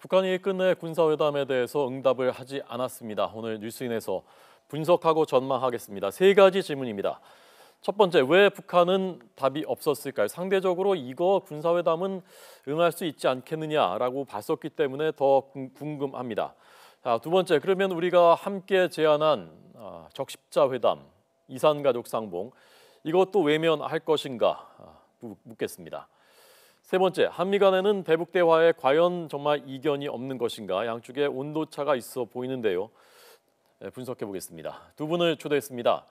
북한이 끝내 군사회담에 대해서 응답을 하지 않았습니다. 오늘 뉴스인에서 분석하고 전망하겠습니다. 세 가지 질문입니다. 첫 번째, 왜 북한은 답이 없었을까요? 상대적으로 이거 군사회담은 응할 수 있지 않겠느냐라고 봤었기 때문에 더 궁금합니다. 자, 두 번째, 그러면 우리가 함께 제안한 적십자 회담, 이산가족 상봉, 이것도 외면할 것인가 묻겠습니다. 세 번째, 한미 간에는 대북 대화에 과연 정말 이견이 없는 것인가? 양쪽에 온도차가 있어 보이는데요. 분석해 보겠습니다. 두 분을 초대했습니다.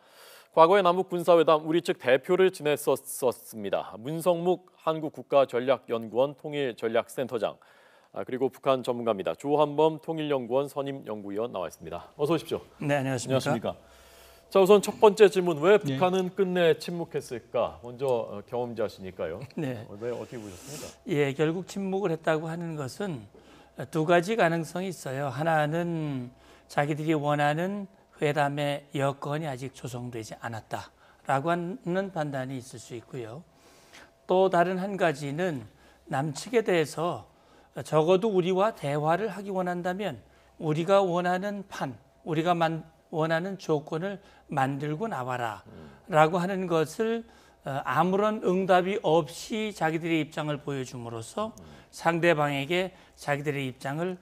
과거에 남북 군사회담 우리 측 대표를 지냈었습니다. 문성묵 한국국가전략연구원 통일전략센터장, 그리고 북한 전문가입니다. 조한범 통일연구원 선임연구위원 나와 있습니다. 어서 오십시오. 네, 안녕하십니까. 자, 우선 첫 번째 질문, 왜 북한은 끝내 침묵했을까? 먼저 경험자시니까요. 네. 왜 어떻게 보셨습니까? 예, 결국 침묵을 했다고 하는 것은 두 가지 가능성이 있어요. 하나는 자기들이 원하는 회담의 여건이 아직 조성되지 않았다라고 하는 판단이 있을 수 있고요. 또 다른 한 가지는 남측에 대해서 적어도 우리와 대화를 하기 원한다면 우리가 원하는 판, 우리가 원하는 조건을 만들고 나와라 라고 하는 것을 아무런 응답이 없이 자기들의 입장을 보여줌으로써 상대방에게 자기들의 입장을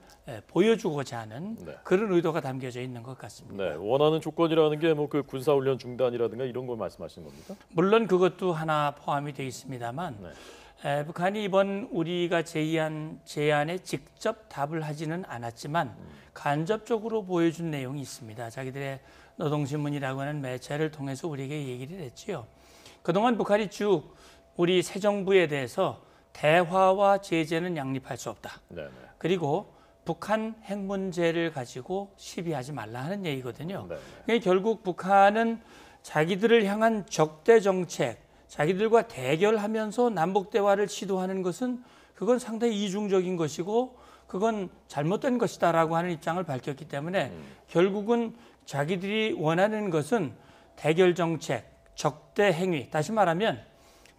보여주고자 하는 그런 의도가 담겨져 있는 것 같습니다. 네, 원하는 조건이라는 게 뭐 그 군사훈련 중단이라든가 이런 걸 말씀하시는 겁니까? 물론 그것도 하나 포함이 되어 있습니다만 북한이 이번 우리가 제의한 제안에 직접 답을 하지는 않았지만 간접적으로 보여준 내용이 있습니다. 자기들의 노동신문이라고 하는 매체를 통해서 우리에게 얘기를 했지요. 그동안 북한이 쭉 우리 새 정부에 대해서 대화와 제재는 양립할 수 없다. 네네. 그리고 북한 핵 문제를 가지고 시비하지 말라 하는 얘기거든요. 그러니까 결국 북한은 자기들을 향한 적대 정책, 자기들과 대결하면서 남북 대화를 시도하는 것은 그건 상당히 이중적인 것이고 그건 잘못된 것이다라고 하는 입장을 밝혔기 때문에 결국은 자기들이 원하는 것은 대결 정책, 적대 행위, 다시 말하면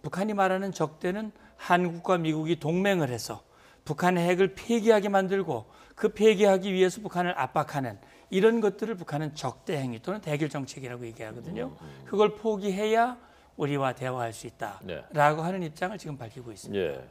북한이 말하는 적대는 한국과 미국이 동맹을 해서 북한의 핵을 폐기하게 만들고 그 폐기하기 위해서 북한을 압박하는 이런 것들을 북한은 적대 행위 또는 대결 정책이라고 얘기하거든요. 그걸 포기해야 우리와 대화할 수 있다라고 하는 입장을 지금 밝히고 있습니다. 예,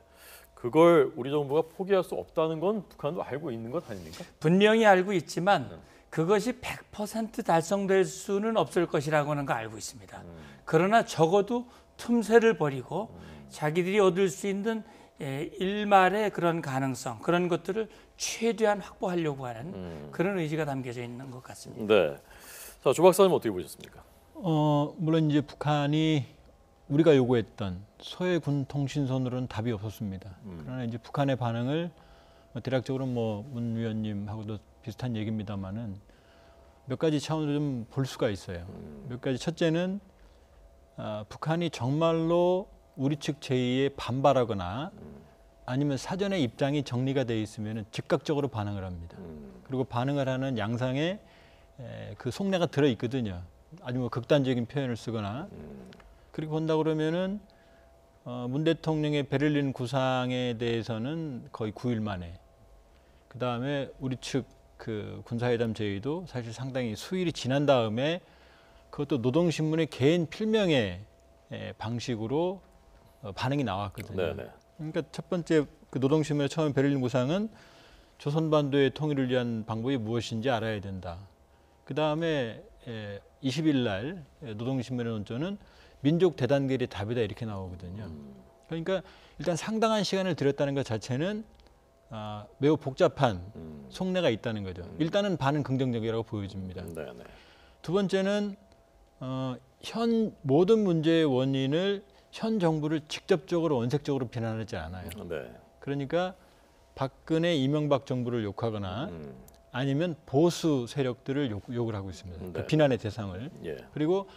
그걸 우리 정부가 포기할 수 없다는 건 북한도 알고 있는 것 아닙니까? 분명히 알고 있지만 그것이 100% 달성될 수는 없을 것이라고 하는 거 알고 있습니다. 그러나 적어도 틈새를 버리고 자기들이 얻을 수 있는 일말의 그런 가능성, 그런 것들을 최대한 확보하려고 하는 그런 의지가 담겨져 있는 것 같습니다. 네. 자, 조 박사님 어떻게 보셨습니까? 물론 이제 북한이 우리가 요구했던 서해군 통신선으로는 답이 없었습니다. 그러나 이제 북한의 반응을 대략적으로 문 위원님하고도 비슷한 얘기입니다만은 몇 가지 차원으로 좀 볼 수가 있어요. 몇 가지. 첫째는 북한이 정말로 우리 측 제의에 반발하거나 아니면 사전에 입장이 정리가 되어 있으면 즉각적으로 반응을 합니다. 그리고 반응을 하는 양상에 그 속내가 들어 있거든요. 아주 극단적인 표현을 쓰거나. 그리고 본다 그러면은 문 대통령의 베를린 구상에 대해서는 거의 9일 만에, 그 다음에 우리 측 그 군사회담 제의도 사실 상당히 수일이 지난 다음에 그것도 노동신문의 개인 필명의 방식으로 반응이 나왔거든요. 네네. 그러니까 첫 번째 그 노동신문의 처음 베를린 구상은 조선반도의 통일을 위한 방법이 무엇인지 알아야 된다. 그 다음에 20일 날 노동신문의 논조는 민족 대단결의 답이다 이렇게 나오거든요. 그러니까 일단 상당한 시간을 들였다는 것 자체는 매우 복잡한 속내가 있다는 거죠. 일단은 반은 긍정적이라고 보여집니다. 네네. 두 번째는 현 모든 문제의 원인을 현 정부를 직접적으로 원색적으로 비난하지 않아요. 네. 그러니까 박근혜, 이명박 정부를 욕하거나 아니면 보수 세력들을 욕을 하고 있습니다. 네. 그 비난의 대상을. 예. 그리고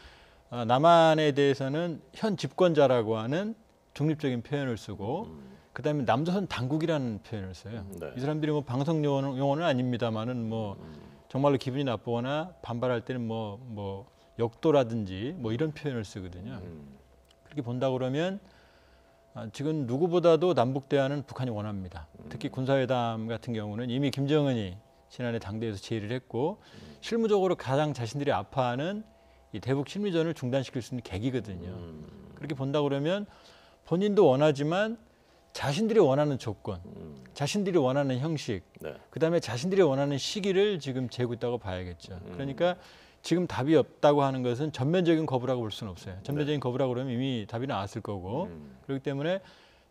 남한에 대해서는 현 집권자라고 하는 중립적인 표현을 쓰고 그다음에 남조선 당국이라는 표현을 써요. 네. 이 사람들이 방송 용어는 아닙니다만은 정말로 기분이 나쁘거나 반발할 때는 역도라든지 이런 표현을 쓰거든요. 그렇게 본다 그러면 지금 누구보다도 남북 대화는 북한이 원합니다. 특히 군사회담 같은 경우는 이미 김정은이 지난해 당대에서 제의를 했고 실무적으로 가장 자신들이 아파하는 이 대북 실미전을 중단시킬 수 있는 계기거든요. 그렇게 본다 그러면 본인도 원하지만 자신들이 원하는 조건, 자신들이 원하는 형식, 네. 그다음에 자신들이 원하는 시기를 지금 재고 있다고 봐야겠죠. 그러니까 지금 답이 없다고 하는 것은 전면적인 거부라고 볼 수는 없어요. 전면적인 거부라고 그러면 이미 답이 나왔을 거고 그렇기 때문에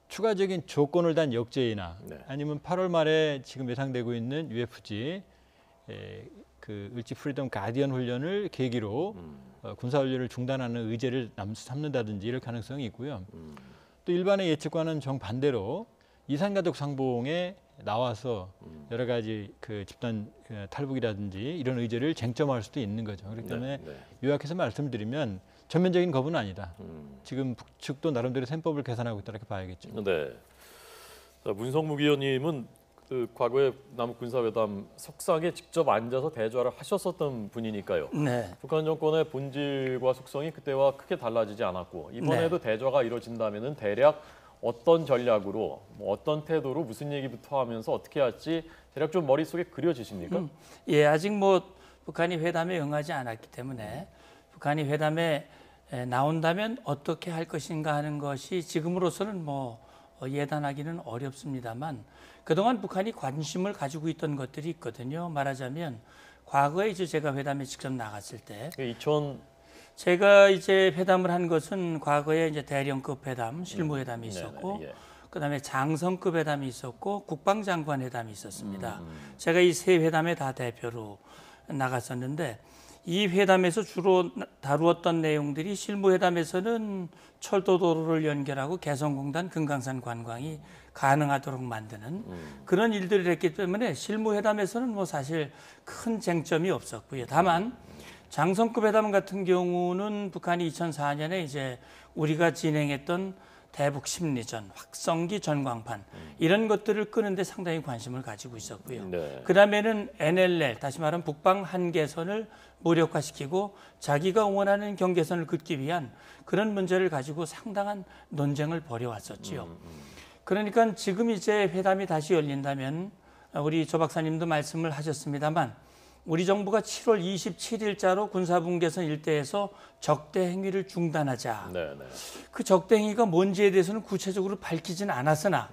추가적인 조건을 단 역제의나 네. 아니면 8월 말에 지금 예상되고 있는 UFG 그 을지 프리덤 가디언 훈련을 계기로 군사 훈련을 중단하는 의제를 삼는다든지 이럴 가능성이 있고요. 또 일반의 예측과는 정반대로 이산가족 상봉에 나와서 여러 가지 그 집단 탈북이라든지 이런 의제를 쟁점화할 수도 있는 거죠. 그렇기 때문에 요약해서 말씀드리면 전면적인 거부는 아니다. 지금 북측도 나름대로 셈법을 계산하고 있다 이렇게 봐야겠죠. 네. 자, 문성묵 의원님은 그 과거에 남북 군사회담 석상에 직접 앉아서 대조를 하셨었던 분이니까요. 네. 북한 정권의 본질과 속성이 그때와 크게 달라지지 않았고 이번에도 대조가 이루어진다면은 대략 어떤 전략으로 어떤 태도로 무슨 얘기부터 하면서 어떻게 할지 대략 좀 머릿속에 그려지십니까? 예, 아직 북한이 회담에 응하지 않았기 때문에 북한이 회담에 나온다면 어떻게 할 것인가 하는 것이 지금으로서는 예단하기는 어렵습니다만 그동안 북한이 관심을 가지고 있던 것들이 있거든요. 말하자면 과거에 이제 제가 회담에 직접 나갔을 때 제가 이제 회담을 한 것은 과거에 이제 대령급 회담, 실무회담이 있었고, 그다음에 장성급 회담이 있었고, 국방장관 회담이 있었습니다. 제가 이 세 회담에 다 대표로 나갔었는데 이 회담에서 주로 다루었던 내용들이 실무회담에서는 철도도로를 연결하고 개성공단 금강산 관광이 가능하도록 만드는 그런 일들을 했기 때문에 실무회담에서는 사실 큰 쟁점이 없었고요. 다만 장성급 회담 같은 경우는 북한이 2004년에 이제 우리가 진행했던 대북 심리전, 확성기 전광판 이런 것들을 끄는데 상당히 관심을 가지고 있었고요. 네. 그다음에는 NLL, 다시 말하면 북방 한계선을 무력화시키고 자기가 원하는 경계선을 긋기 위한 그런 문제를 가지고 상당한 논쟁을 벌여왔었지요. 그러니까 지금 이제 회담이 다시 열린다면 우리 조 박사님도 말씀을 하셨습니다만 우리 정부가 7월 27일자로 군사분계선 일대에서 적대 행위를 중단하자. 그 적대 행위가 뭔지에 대해서는 구체적으로 밝히지는 않았으나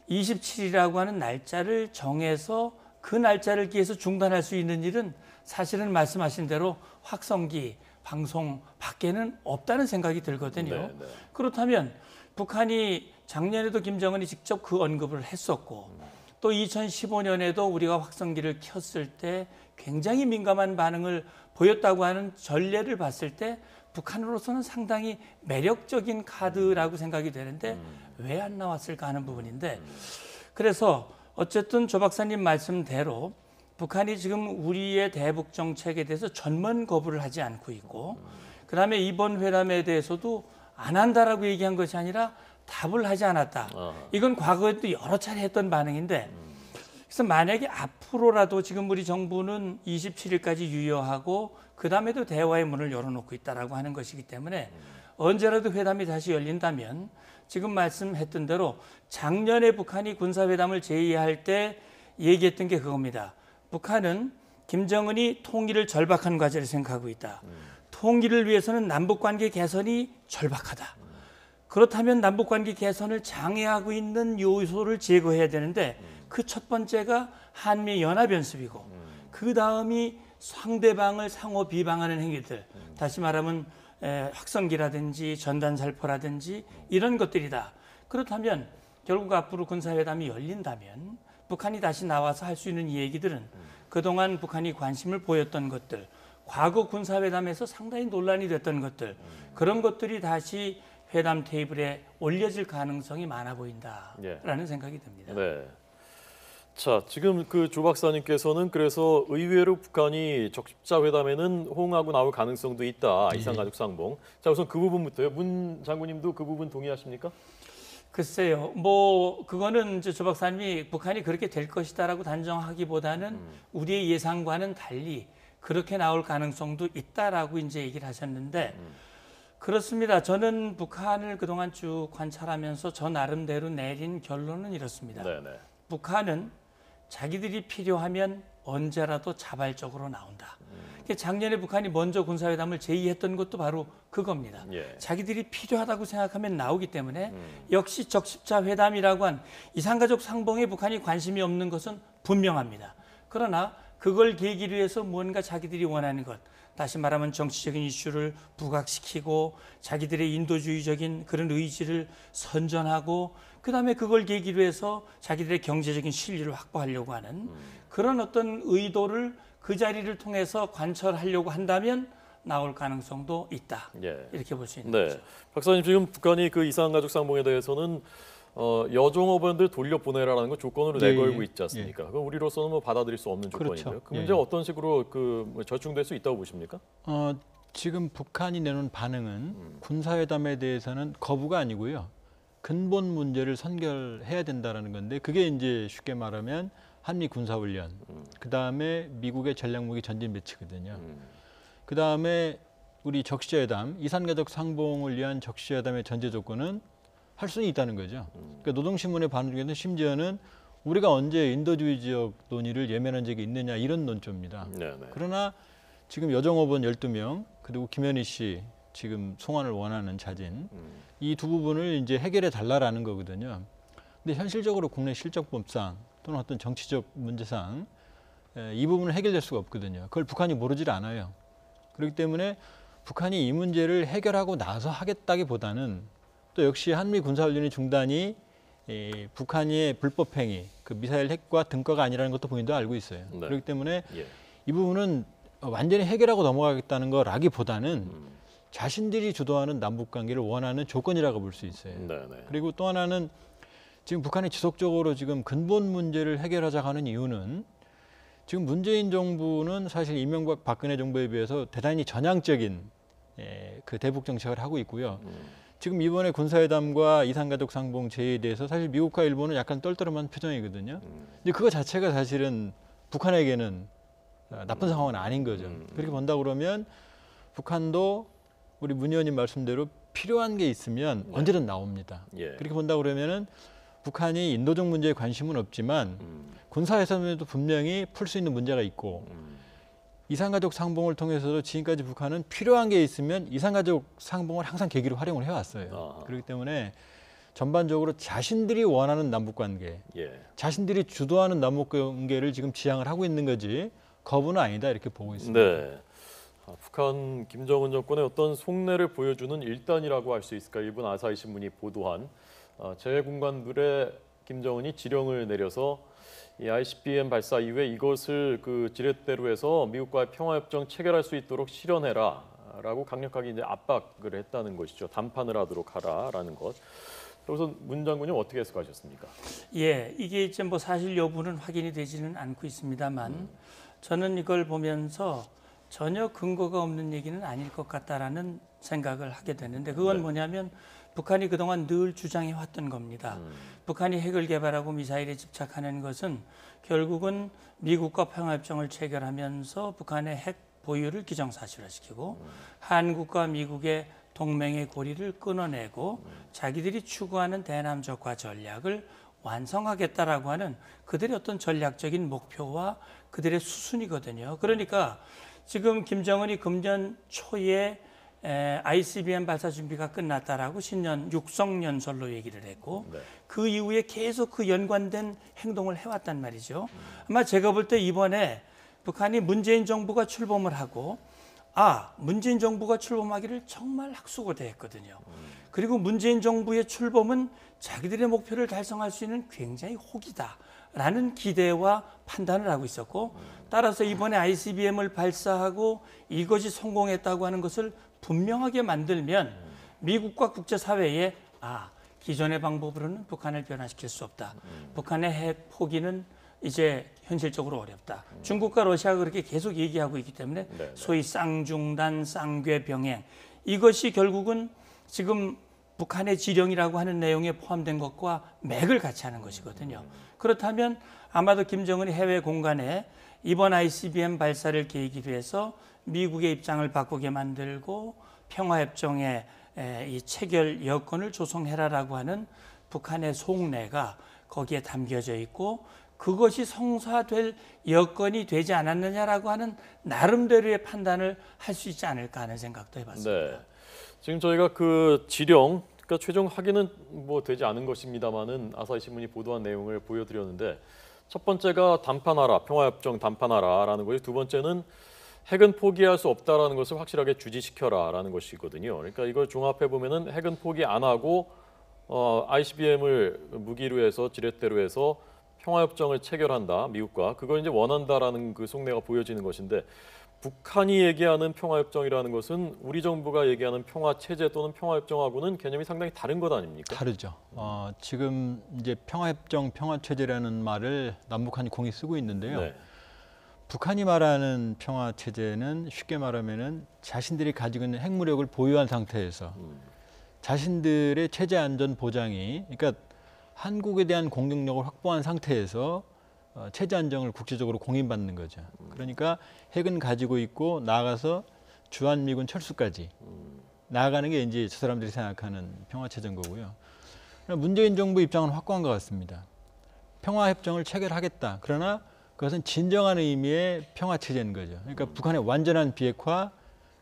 27일이라고 하는 날짜를 정해서 그 날짜를 기해서 중단할 수 있는 일은 사실은 말씀하신 대로 확성기, 방송 밖에는 없다는 생각이 들거든요. 그렇다면 북한이 작년에도 김정은이 직접 그 언급을 했었고 또 2015년에도 우리가 확성기를 켰을 때 굉장히 민감한 반응을 보였다고 하는 전례를 봤을 때 북한으로서는 상당히 매력적인 카드라고 생각이 되는데 왜 안 나왔을까 하는 부분인데 그래서 어쨌든 조 박사님 말씀대로 북한이 지금 우리의 대북 정책에 대해서 전면 거부를 하지 않고 있고 그다음에 이번 회담에 대해서도 안 한다라고 얘기한 것이 아니라 답을 하지 않았다. 이건 과거에도 여러 차례 했던 반응인데 그래서 만약에 앞으로라도 지금 우리 정부는 27일까지 유효하고 그 다음에도 대화의 문을 열어놓고 있다라고 하는 것이기 때문에 언제라도 회담이 다시 열린다면 지금 말씀했던 대로 작년에 북한이 군사회담을 제의할 때 얘기했던 게 그겁니다. 북한은 김정은이 통일을 절박한 과제를 생각하고 있다. 통일을 위해서는 남북관계 개선이 절박하다. 그렇다면 남북관계 개선을 장애하고 있는 요소를 제거해야 되는데 그 첫 번째가 한미연합연습이고 그 다음이 상대방을 상호 비방하는 행위들 다시 말하면 확성기라든지 전단살포라든지 이런 것들이다. 그렇다면 결국 앞으로 군사회담이 열린다면 북한이 다시 나와서 할 수 있는 이 얘기들은 그동안 북한이 관심을 보였던 것들 과거 군사회담에서 상당히 논란이 됐던 것들 그런 것들이 다시 회담 테이블에 올려질 가능성이 많아 보인다라는 생각이 듭니다. 네. 자, 지금 그 조 박사님께서는 그래서 의외로 북한이 적십자 회담에는 호응하고 나올 가능성도 있다. 이산가족 상봉. 자, 우선 그 부분부터요. 문 장군님도 그 부분 동의하십니까? 글쎄요. 그거는 이제 조 박사님이 북한이 그렇게 될 것이다라고 단정하기보다는 우리의 예상과는 달리 그렇게 나올 가능성도 있다라고 이제 얘기를 하셨는데 그렇습니다. 저는 북한을 그동안 쭉 관찰하면서 저 나름대로 내린 결론은 이렇습니다. 네네. 북한은 자기들이 필요하면 언제라도 자발적으로 나온다. 작년에 북한이 먼저 군사회담을 제의했던 것도 바로 그겁니다. 예. 자기들이 필요하다고 생각하면 나오기 때문에 역시 적십자 회담이라고 한 이산가족 상봉에 북한이 관심이 없는 것은 분명합니다. 그러나 그걸 계기로 해서 무언가 자기들이 원하는 것, 다시 말하면 정치적인 이슈를 부각시키고 자기들의 인도주의적인 그런 의지를 선전하고 그다음에 그걸 계기로 해서 자기들의 경제적인 실리를 확보하려고 하는 그런 어떤 의도를 그 자리를 통해서 관철하려고 한다면 나올 가능성도 있다. 예. 이렇게 볼 수 있는 네. 거죠. 박사님, 지금 북한이 그 이산가족 상봉에 대해서는 여종업원들 돌려보내라라는 거 조건으로 예, 내걸고 예. 있지 않습니까? 그 우리로서는 뭐 받아들일 수 없는 그렇죠. 조건이고요. 그 예, 문제가 예. 어떤 식으로 뭐 절충될 수 있다고 보십니까? 지금 북한이 내놓은 반응은 군사회담에 대해서는 거부가 아니고요. 근본 문제를 선결해야 된다라는 건데 그게 이제 쉽게 말하면 한미 군사훈련, 그 다음에 미국의 전략무기 전진 배치거든요. 그 다음에 우리 적시회담, 이산가족 상봉을 위한 적시회담의 전제 조건은 할 수는 있다는 거죠. 그러니까 노동신문의 반응 중에는 심지어는 우리가 언제 인도주의적 논의를 예면한 적이 있느냐 이런 논조입니다. 네네. 그러나 지금 여종업원 12명 그리고 김현희 씨 지금 송환을 원하는 자진 이 두 부분을 이제 해결해 달라라는 거거든요. 근데 현실적으로 국내 실적법상 또는 어떤 정치적 문제상 이 부분을 해결될 수가 없거든요. 그걸 북한이 모르질 않아요. 그렇기 때문에 북한이 이 문제를 해결하고 나서 하겠다기보다는 또 역시 한미 군사훈련의 중단이 북한의 불법행위, 그 미사일 핵과 등가가 아니라는 것도 본인도 알고 있어요. 네. 그렇기 때문에 예. 이 부분은 완전히 해결하고 넘어가겠다는 거라기보다는 자신들이 주도하는 남북관계를 원하는 조건이라고 볼 수 있어요. 네네. 그리고 또 하나는 지금 북한이 지속적으로 지금 근본 문제를 해결하자고 하는 이유는 지금 문재인 정부는 사실 이명박 박근혜 정부에 비해서 대단히 전향적인 그 대북 정책을 하고 있고요. 지금 이번에 군사회담과 이산가족 상봉 제의에 대해서 사실 미국과 일본은 약간 떨떠름한 표정이거든요. 근데 그거 자체가 사실은 북한에게는 나쁜 상황은 아닌 거죠. 그렇게 본다 그러면 북한도 우리 문 의원님 말씀대로 필요한 게 있으면 언제든 나옵니다. 예. 그렇게 본다 그러면은 북한이 인도적 문제에 관심은 없지만 군사회담에도 분명히 풀 수 있는 문제가 있고 이산가족 상봉을 통해서도 지금까지 북한은 필요한 게 있으면 이산가족 상봉을 항상 계기로 활용을 해왔어요. 아하. 그렇기 때문에 전반적으로 자신들이 원하는 남북관계, 예. 자신들이 주도하는 남북관계를 지금 지향을 하고 있는 거지 거부는 아니다 이렇게 보고 있습니다. 네. 북한 김정은 정권의 어떤 속내를 보여주는 일단이라고 할 수 있을까? 일본 아사히 신문이 보도한 제공관들의 김정은이 지령을 내려서 이 ICBM 발사 이후에 이것을 그 지렛대로 해서 미국과의 평화협정 체결할 수 있도록 실현해라라고 강력하게 이제 압박을 했다는 것이죠. 담판을 하도록 하라라는 것. 그래서 문 장군님 어떻게 해석하셨습니까? 예, 이게 이제 뭐 사실 여부는 확인이 되지는 않고 있습니다만 저는 이걸 보면서 전혀 근거가 없는 얘기는 아닐 것 같다라는 생각을 하게 되는데 그건 네. 뭐냐면 북한이 그동안 늘 주장해 왔던 겁니다. 북한이 핵을 개발하고 미사일에 집착하는 것은 결국은 미국과 평화협정을 체결하면서 북한의 핵 보유를 기정사실화시키고 한국과 미국의 동맹의 고리를 끊어내고 자기들이 추구하는 대남적화 전략을 완성하겠다라고 하는 그들의 어떤 전략적인 목표와 그들의 수순이거든요. 그러니까 지금 김정은이 금년 초에 ICBM 발사 준비가 끝났다라고 신년 육성연설로 얘기를 했고 네. 그 이후에 계속 그 연관된 행동을 해왔단 말이죠. 아마 제가 볼 때 이번에 북한이 문재인 정부가 출범을 하고 문재인 정부가 출범하기를 정말 학수고대했거든요. 그리고 문재인 정부의 출범은 자기들의 목표를 달성할 수 있는 굉장히 혹이다라는 기대와 판단을 하고 있었고 따라서 이번에 ICBM을 발사하고 이것이 성공했다고 하는 것을 분명하게 만들면 미국과 국제사회에 기존의 방법으로는 북한을 변화시킬 수 없다. 북한의 핵 포기는 이제 현실적으로 어렵다. 중국과 러시아가 그렇게 계속 얘기하고 있기 때문에 소위 쌍중단, 쌍궤 병행 이것이 결국은 지금 북한의 지령이라고 하는 내용에 포함된 것과 맥을 같이 하는 것이거든요. 그렇다면 아마도 김정은이 해외 공간에 이번 ICBM 발사를 계기로 해서 미국의 입장을 바꾸게 만들고 평화협정의 이 체결 여건을 조성해라라고 하는 북한의 속내가 거기에 담겨져 있고 그것이 성사될 여건이 되지 않았느냐라고 하는 나름대로의 판단을 할 수 있지 않을까 하는 생각도 해봤습니다. 네. 지금 저희가 그 지령, 그러니까 최종 확인은 뭐 되지 않은 것입니다만은 아사히 신문이 보도한 내용을 보여드렸는데 첫 번째가 단판하라, 평화협정 단판하라라는 것이 두 번째는 핵은 포기할 수 없다라는 것을 확실하게 주지시켜라라는 것이거든요. 그러니까 이걸 종합해 보면은 핵은 포기 안 하고 ICBM을 무기로 해서 지렛대로 해서 평화협정을 체결한다, 미국과 그걸 이제 원한다라는 그 속내가 보여지는 것인데 북한이 얘기하는 평화협정이라는 것은 우리 정부가 얘기하는 평화체제 또는 평화협정하고는 개념이 상당히 다른 것 아닙니까? 다르죠. 지금 이제 평화협정, 평화체제라는 말을 남북한이 공히 쓰고 있는데요. 네. 북한이 말하는 평화체제는 쉽게 말하면은 자신들이 가지고 있는 핵무력을 보유한 상태에서 자신들의 체제 안전 보장이, 그러니까 한국에 대한 공격력을 확보한 상태에서 체제 안정을 국제적으로 공인받는 거죠. 그러니까 핵은 가지고 있고 나아가서 주한미군 철수까지 나아가는 게 이제 저 사람들이 생각하는 평화체제인 거고요. 문재인 정부 입장은 확고한 것 같습니다. 평화협정을 체결하겠다. 그러나 그것은 진정한 의미의 평화체제인 거죠. 그러니까 북한의 완전한 비핵화,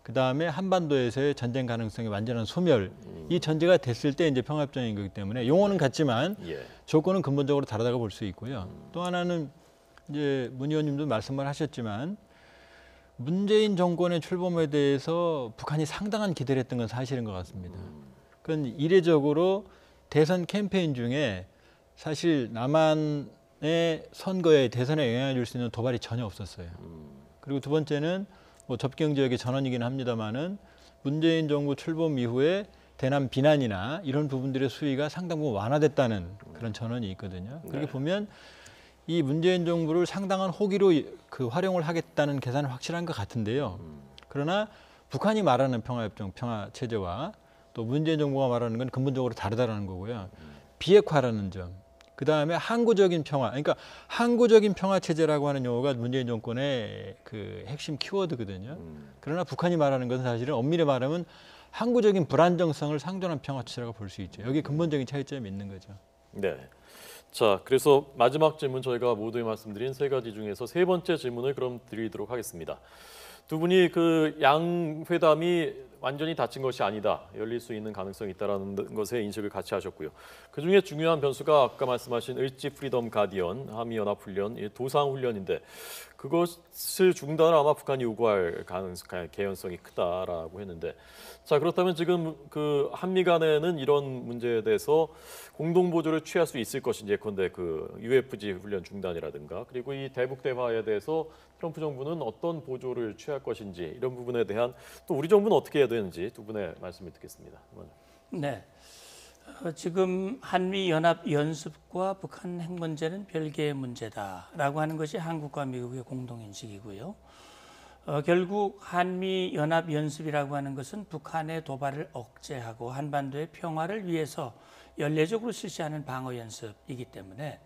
그 다음에 한반도에서의 전쟁 가능성의 완전한 소멸, 이 전제가 됐을 때 이제 평화협정인 거기 때문에 용어는 같지만 조건은 근본적으로 다르다고 볼 수 있고요. 또 하나는 이제 문 의원님도 말씀을 하셨지만 문재인 정권의 출범에 대해서 북한이 상당한 기대를 했던 건 사실인 것 같습니다. 그건 이례적으로 대선 캠페인 중에 사실 남한의 선거에 대선에 영향을 줄 수 있는 도발이 전혀 없었어요. 그리고 두 번째는 뭐 접경 지역의 전원이긴 합니다만은 문재인 정부 출범 이후에 대남 비난이나 이런 부분들의 수위가 상당 부분 완화됐다는 그런 전언이 있거든요. 그렇게 보면 이 문재인 정부를 상당한 호기로 그 활용을 하겠다는 계산은 확실한 것 같은데요. 그러나 북한이 말하는 평화협정, 평화체제와 또 문재인 정부가 말하는 건 근본적으로 다르다는 거고요. 비핵화라는 점. 그 다음에 항구적인 평화, 그러니까 항구적인 평화체제라고 하는 용어가 문재인 정권의 그 핵심 키워드거든요. 그러나 북한이 말하는 것은 사실은 엄밀히 말하면 항구적인 불안정성을 상존한 평화체제라고 볼 수 있죠. 여기 근본적인 차이점이 있는 거죠. 네. 자, 그래서 마지막 질문 저희가 모두에 말씀드린 세 가지 중에서 세 번째 질문을 그럼 드리도록 하겠습니다. 두 분이 그 양 회담이 완전히 닫힌 것이 아니다, 열릴 수 있는 가능성이 있다라는 것에 인식을 같이 하셨고요. 그 중에 중요한 변수가 아까 말씀하신 을지 프리덤 가디언 한미연합훈련, 도상훈련인데 그것을 중단을 아마 북한이 요구할 개연성이 크다라고 했는데, 자 그렇다면 지금 그 한미 간에는 이런 문제에 대해서 공동 보조를 취할 수 있을 것인지, 예컨대 그 UFG 훈련 중단이라든가 그리고 이 대북 대화에 대해서 트럼프 정부는 어떤 보조를 취할 것인지 이런 부분에 대한 또 우리 정부는 어떻게 해야 되는지 두 분의 말씀을 듣겠습니다. 네. 지금 한미 연합 연습과 북한 핵 문제는 별개의 문제다라고 하는 것이 한국과 미국의 공동 인식이고요. 결국 한미 연합 연습이라고 하는 것은 북한의 도발을 억제하고 한반도의 평화를 위해서 연례적으로 실시하는 방어 연습이기 때문에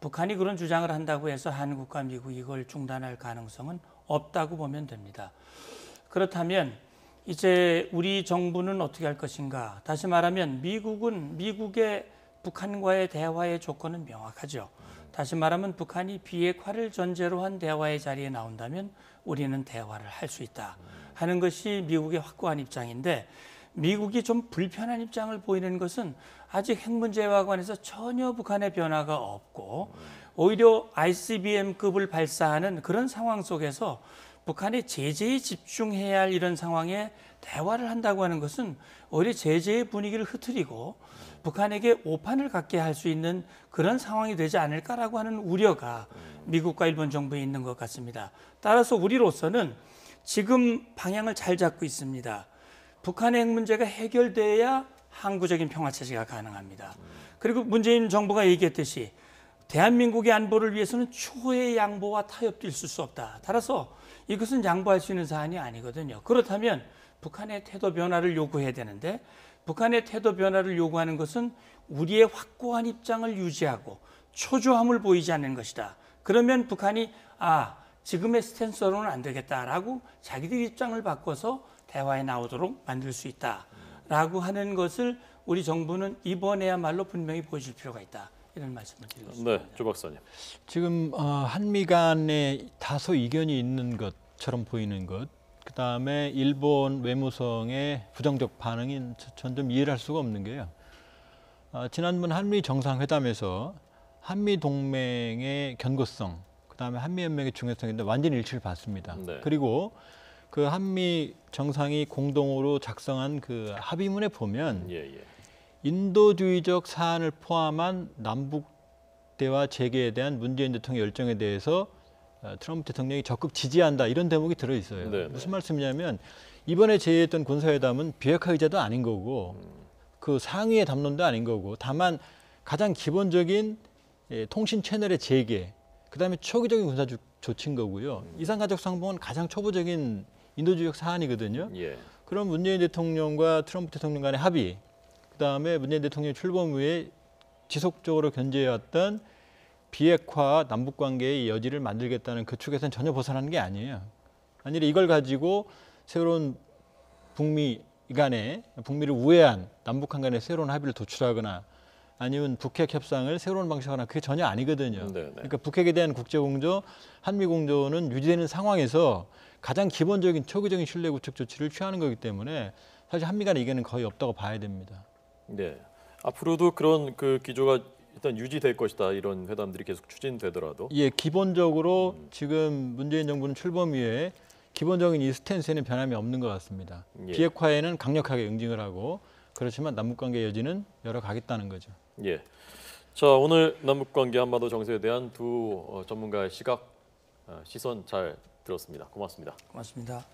북한이 그런 주장을 한다고 해서 한국과 미국이 이걸 중단할 가능성은 없다고 보면 됩니다. 그렇다면 이제 우리 정부는 어떻게 할 것인가? 다시 말하면 미국은 미국의 북한과의 대화의 조건은 명확하죠. 다시 말하면 북한이 비핵화를 전제로 한 대화의 자리에 나온다면 우리는 대화를 할 수 있다 하는 것이 미국의 확고한 입장인데, 미국이 좀 불편한 입장을 보이는 것은 아직 핵 문제와 관해서 전혀 북한의 변화가 없고 오히려 ICBM급을 발사하는 그런 상황 속에서 북한의 제재에 집중해야 할 이런 상황에 대화를 한다고 하는 것은 오히려 제재의 분위기를 흐트리고 북한에게 오판을 갖게 할 수 있는 그런 상황이 되지 않을까라고 하는 우려가 미국과 일본 정부에 있는 것 같습니다. 따라서 우리로서는 지금 방향을 잘 잡고 있습니다. 북한의 핵 문제가 해결돼야 항구적인 평화체제가 가능합니다. 그리고 문재인 정부가 얘기했듯이 대한민국의 안보를 위해서는 초의 양보와 타협도 있을 수 없다. 따라서 이것은 양보할 수 있는 사안이 아니거든요. 그렇다면 북한의 태도 변화를 요구해야 되는데, 북한의 태도 변화를 요구하는 것은 우리의 확고한 입장을 유지하고 초조함을 보이지 않는 것이다. 그러면 북한이 지금의 스탠스로는 안 되겠다라고 자기들 입장을 바꿔서 대화에 나오도록 만들 수 있다라고 하는 것을 우리 정부는 이번에야말로 분명히 보여줄 필요가 있다. 이런 말씀을 드리고 싶습니다. 네, 조 박사님. 지금 한미 간에 다소 이견이 있는 것처럼 보이는 것, 그다음에 일본 외무성의 부정적 반응이 전 좀 이해를 할 수가 없는 게요. 지난번 한미 정상회담에서 한미 동맹의 견고성, 그다음에 한미 연맹의 중요성인데 완전히 일치를 봤습니다. 네. 그리고 그 한미 정상이 공동으로 작성한 그 합의문에 보면 예, 예. 인도주의적 사안을 포함한 남북 대화 재개에 대한 문재인 대통령의 열정에 대해서 트럼프 대통령이 적극 지지한다 이런 대목이 들어 있어요. 네네. 무슨 말씀이냐면 이번에 제의했던 군사회담은 비핵화 의제도 아닌 거고 그 상위의 담론도 아닌 거고 다만 가장 기본적인 통신 채널의 재개, 그다음에 초기적인 군사 조치인 거고요. 이산가족 상봉은 가장 초보적인 인도주의적 사안이거든요. 예. 그럼 문재인 대통령과 트럼프 대통령 간의 합의, 그다음에 문재인 대통령 출범 후에 지속적으로 견제해왔던 비핵화 남북관계의 여지를 만들겠다는 그 축에서는 전혀 벗어나는 게 아니에요. 아니라 이걸 가지고 새로운 북미 간에 북미를 우회한 남북한 간의 새로운 합의를 도출하거나 아니면 북핵 협상을 새로운 방식으로 하나 그게 전혀 아니거든요. 네네. 그러니까 북핵에 대한 국제공조, 한미공조는 유지되는 상황에서 가장 기본적인 초기적인 신뢰 구축 조치를 취하는 거기 때문에 사실 한미 간의 이견은 거의 없다고 봐야 됩니다. 네. 앞으로도 그런 그 기조가 일단 유지될 것이다. 이런 회담들이 계속 추진되더라도. 예, 기본적으로 지금 문재인 정부는 출범 이후에 기본적인 이 스탠스에는 변함이 없는 것 같습니다. 예. 비핵화에는 강력하게 응징을 하고 그렇지만 남북관계 여지는 열어가겠다는 거죠. 예. 자, 오늘 남북관계 한반도 정세에 대한 두 전문가의 시각, 시선 잘 들었습니다. 고맙습니다. 고맙습니다.